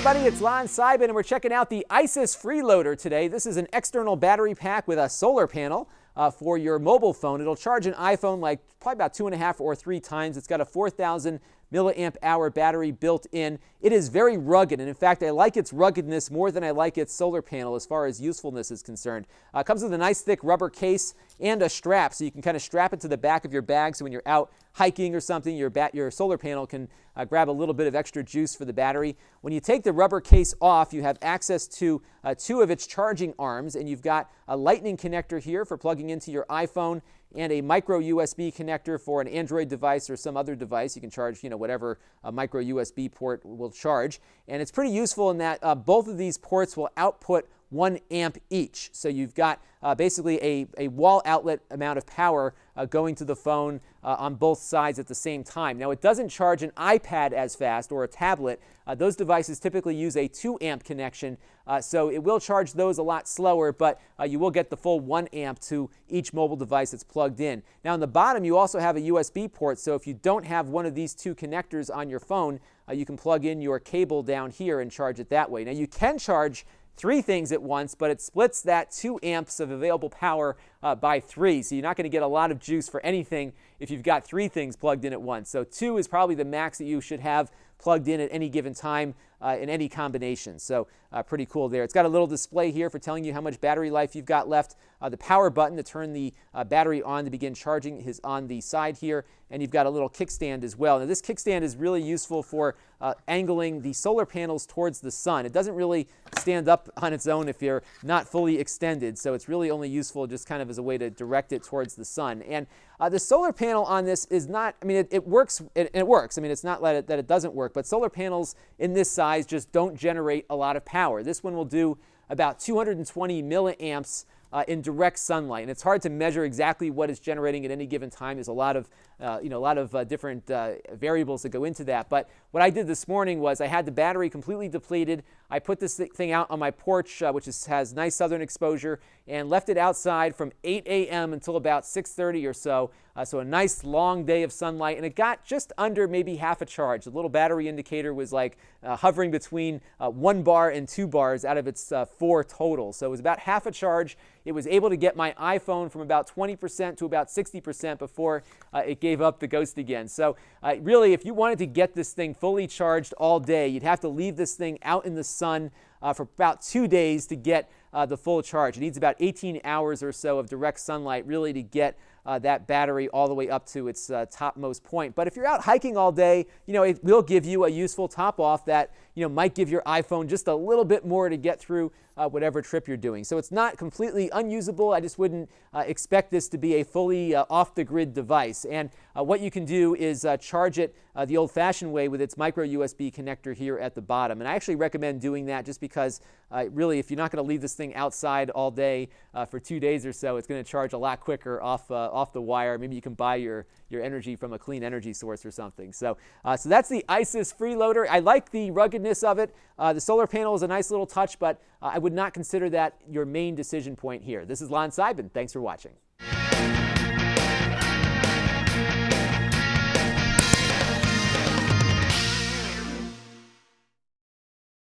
everybody, it's Lon.TV, and we're checking out the ISIS Freeloader today. This is an external battery pack with a solar panel for your mobile phone. It'll charge an iPhone like probably about 2.5 or 3 times. It's got a 4,000 milliamp hour battery built in. It is very rugged, and in fact, I like its ruggedness more than I like its solar panel as far as usefulness is concerned. It comes with a nice thick rubber case and a strap, so you can kind of strap it to the back of your bag, so when you're out hiking or something, your solar panel can grab a little bit of extra juice for the battery. When you take the rubber case off, you have access to 2 of its charging arms, and you've got a lightning connector here for plugging into your iPhone and a micro USB connector for an Android device or some other device. You can charge, whatever a micro USB port will charge. And it's pretty useful in that both of these ports will output 1 amp each. So you've got basically a wall outlet amount of power going to the phone on both sides at the same time. Now, it doesn't charge an iPad as fast or a tablet. Those devices typically use a 2 amp connection, so it will charge those a lot slower, but you will get the full 1 amp to each mobile device that's plugged in. Now, on the bottom, you also have a USB port, so if you don't have one of these 2 connectors on your phone, you can plug in your cable down here and charge it that way. Now, you can charge 3 things at once, but it splits that 2 amps of available power by 3, so you're not going to get a lot of juice for anything if you've got 3 things plugged in at once. So 2 is probably the max that you should have plugged in at any given time in any combination. So pretty cool there. It's got a little display here for telling you how much battery life you've got left. The power button to turn the battery on to begin charging is on the side here, and you've got a little kickstand as well. Now, this kickstand is really useful for angling the solar panels towards the sun. It doesn't really stand up on its own if you're not fully extended, so it's really only useful just kind of as a way to direct it towards the sun. And the solar panel on this is not, I mean, it works, and it works. I mean, it's not that it doesn't work, but solar panels in this size just don't generate a lot of power. This one will do about 220 milliamps in direct sunlight, and it's hard to measure exactly what it's generating at any given time. There's a lot of different variables that go into that. But what I did this morning was I had the battery completely depleted. I put this thing out on my porch, which has nice southern exposure, and left it outside from 8 a.m. until about 6:30 or so. So a nice long day of sunlight, and it got just under maybe half a charge. The little battery indicator was like hovering between 1 bar and 2 bars out of its 4 total. So it was about half a charge. It was able to get my iPhone from about 20% to about 60% before it gave up the ghost again. So really, if you wanted to get this thing fully charged all day, you'd have to leave this thing out in the sun for about 2 days to get the full charge. It needs about 18 hours or so of direct sunlight really to get that battery all the way up to its topmost point. But if you're out hiking all day, it will give you a useful top off that might give your iPhone just a little bit more to get through whatever trip you're doing. So it's not completely unusable. I just wouldn't expect this to be a fully off-the-grid device. And what you can do is charge it the old-fashioned way with its micro USB connector here at the bottom. And I actually recommend doing that just because really, if you're not going to leave this thing outside all day for 2 days or so, it's going to charge a lot quicker off the wire. Maybe you can buy your energy from a clean energy source or something. So that's the ISIS Freeloader. I like the ruggedness of it. The solar panel is a nice little touch, but I would not consider that your main decision point here. This is Lon.TV. Thanks for watching.